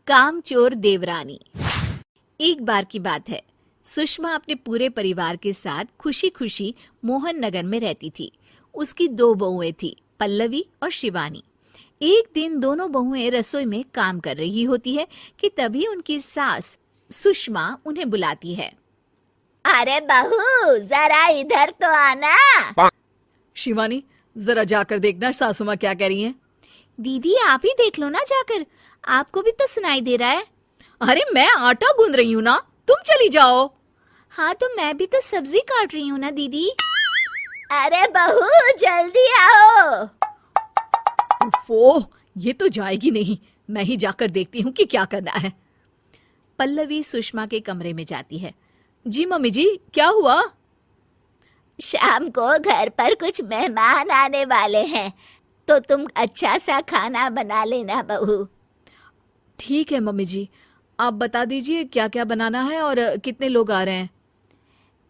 कामचोर देवरानी। एक बार की बात है, सुषमा अपने पूरे परिवार के साथ खुशी खुशी मोहन नगर में रहती थी। उसकी 2 बहुएं थी, पल्लवी और शिवानी। एक दिन दोनों बहुएं रसोई में काम कर रही होती है कि तभी उनकी सास सुषमा उन्हें बुलाती है। अरे बहू, जरा इधर तो आना। शिवानी, जरा जाकर देखना सासू माँ क्या कह रही हैं। दीदी आप ही देख लो ना जाकर, आपको भी तो सुनाई दे रहा है। अरे मैं आटा गूंद रही हूँ ना, तुम चली जाओ। हाँ तो मैं भी तो सब्जी काट रही हूँ ना दीदी। अरे बहू, जल्दी आओ। ओफो, ये तो जाएगी नहीं। मैं ही जाकर देखती हूँ कि क्या करना है। पल्लवी सुषमा के कमरे में जाती है। जी मम्मी जी, क्या हुआ? शाम को घर पर कुछ मेहमान आने वाले हैं, तो तुम अच्छा सा खाना बना लेना बहू। ठीक है मम्मी जी, आप बता दीजिए क्या क्या बनाना है और कितने लोग आ रहे हैं।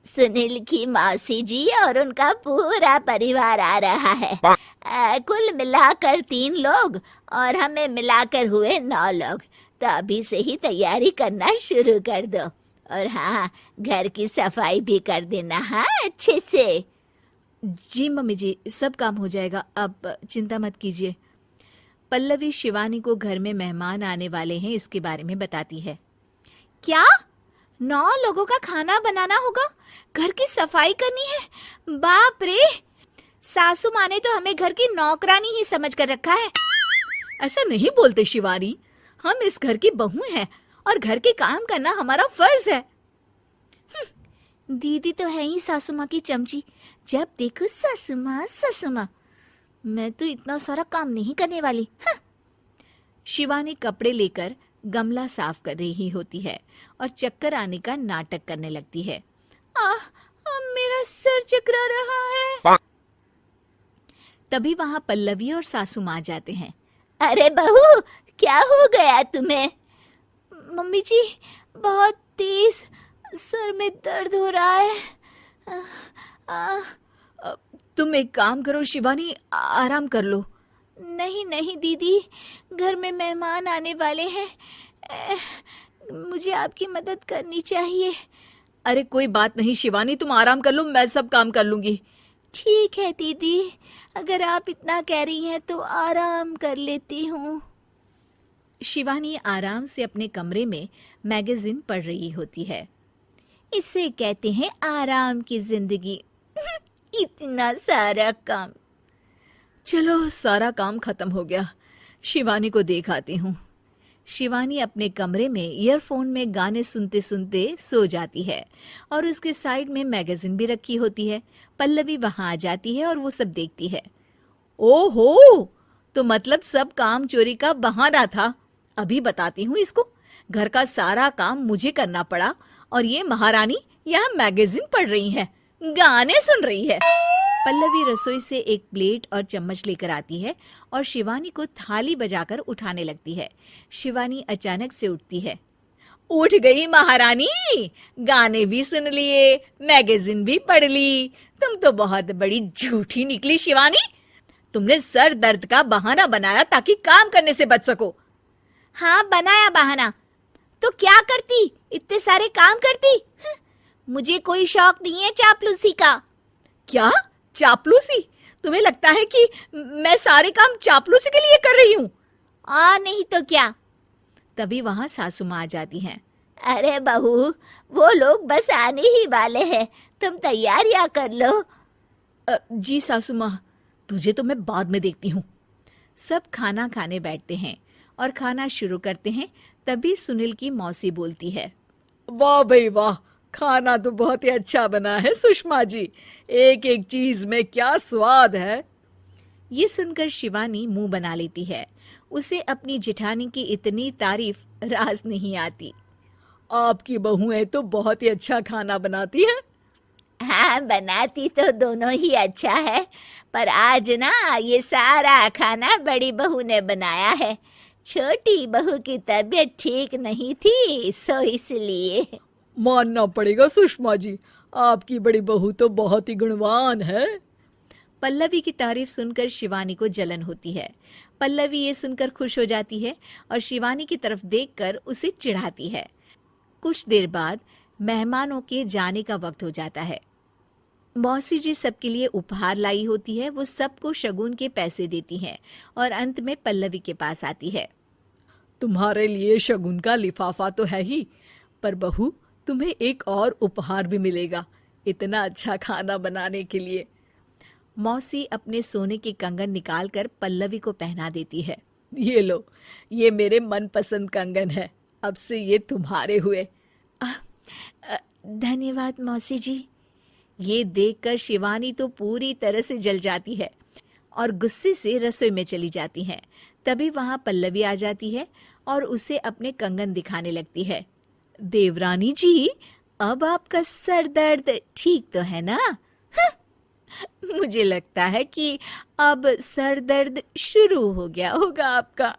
सुनील की मौसी जी और उनका पूरा परिवार आ रहा है। कुल मिलाकर 3 लोग और हमें मिलाकर हुए 9 लोग। तो अभी से ही तैयारी करना शुरू कर दो। और हाँ, घर की सफाई भी कर देना, हाँ, अच्छे से। जी मम्मी जी, सब काम हो जाएगा, आप चिंता मत कीजिए। पल्लवी शिवानी को घर में मेहमान आने वाले हैं इसके बारे में बताती है। क्या 9 लोगों का खाना बनाना होगा, घर की सफाई करनी है? बाप रे, सासू माँ ने तो हमें घर की नौकरानी ही समझ कर रखा है। ऐसा नहीं बोलते शिवानी, हम इस घर की बहू हैं और घर के काम करना हमारा फर्ज है। दीदी तो है ही सासू माँ की चमची, जब देखो सासू माँ सासू माँ। मैं तो इतना सारा काम नहीं करने वाली। शिवानी कपड़े लेकर गमला साफ कर रही होती है और चक्कर आने का नाटक करने लगती है। मेरा सर चकरा रहा है। तभी वहां पल्लवी और सासू माँ जाते हैं। अरे बहू, क्या हो गया तुम्हें? मम्मी जी, बहुत तेज सर में दर्द हो रहा है। तुम एक काम करो शिवानी, आराम कर लो। नहीं नहीं दीदी, घर में मेहमान आने वाले हैं, मुझे आपकी मदद करनी चाहिए। अरे कोई बात नहीं शिवानी, तुम आराम कर लो, मैं सब काम कर लूंगी। ठीक है दीदी, अगर आप इतना कह रही हैं तो आराम कर लेती हूँ। शिवानी आराम से अपने कमरे में मैगजीन पढ़ रही होती है। इसे कहते हैं आराम की जिंदगी। इतना सारा काम। चलो, सारा काम खत्म हो गया, शिवानी को देख आती हूँ। शिवानी अपने कमरे में ईयरफोन में गाने सुनते सुनते सो जाती है और उसके साइड में मैगजीन भी रखी होती है। पल्लवी वहां आ जाती है और वो सब देखती है। ओहो, तो मतलब सब काम चोरी का बहाना था। अभी बताती हूँ इसको। घर का सारा काम मुझे करना पड़ा और ये महारानी यहाँ मैगजीन पढ़ रही है, गाने सुन रही है। पल्लवी रसोई से एक प्लेट और चम्मच लेकर आती है और शिवानी को थाली बजाकर उठाने लगती है। शिवानी अचानक से उठती है। उठ गई महारानी, गाने भी सुन लिए, मैगजीन भी पढ़ ली। तुम तो बहुत बड़ी झूठी निकली शिवानी। तुमने सर दर्द का बहाना बनाया ताकि काम करने से बच सको। हाँ, बनाया बहाना, तो क्या करती, इतने सारे काम करती। मुझे कोई शौक नहीं है चापलूसी का। क्या चापलूसी? तुम्हें लगता है कि मैं सारे काम चापलूसी के लिए कर रही हूँ? नहीं तो क्या। तभी वहां सासू माँ आ जाती हैं। अरे बहू, वो लोग बस आने ही वाले हैं, तुम तैयारियां कर लो। जी सासू माँ, तुझे तो मैं बाद में देखती हूँ। सब खाना खाने बैठते हैं और खाना शुरू करते हैं। तभी सुनील की मौसी बोलती है। वाह भाई वाह, खाना तो बहुत ही अच्छा बना है सुषमा जी, एक एक चीज में क्या स्वाद है। ये सुनकर शिवानी मुंह बना लेती है। उसे अपनी जेठानी की इतनी तारीफ रास नहीं आती। आपकी बहुएं तो बहुत ही अच्छा खाना बनाती हैं। हाँ, बनाती तो दोनों ही अच्छा है, पर आज ना ये सारा खाना बड़ी बहू ने बनाया है। छोटी बहू की तबीयत ठीक नहीं थी, सो इसलिए। मानना पड़ेगा सुषमा जी, आपकी बड़ी बहू तो बहुत ही गुणवान है। पल्लवी की तारीफ सुनकर शिवानी को जलन होती है। पल्लवी ये सुनकर खुश हो जाती है और शिवानी की तरफ देखकर उसे चिढ़ाती है। कुछ देर बाद मेहमानों के जाने का वक्त हो जाता है। मौसी जी सबके लिए उपहार लाई होती है। वो सबको शगुन के पैसे देती हैं और अंत में पल्लवी के पास आती है। तुम्हारे लिए शगुन का लिफाफा तो है ही, पर बहू तुम्हें एक और उपहार भी मिलेगा इतना अच्छा खाना बनाने के लिए। मौसी अपने सोने के कंगन निकालकर पल्लवी को पहना देती है। ये लो, ये मेरे मनपसंद कंगन है, अब से ये तुम्हारे हुए। धन्यवाद मौसी जी। ये देखकर शिवानी तो पूरी तरह से जल जाती है और गुस्से से रसोई में चली जाती है। तभी वहां पल्लवी आ जाती है और उसे अपने कंगन दिखाने लगती है। देवरानी जी, अब आपका सर दर्द ठीक तो है ना? मुझे लगता है कि अब सर दर्द शुरू हो गया होगा आपका।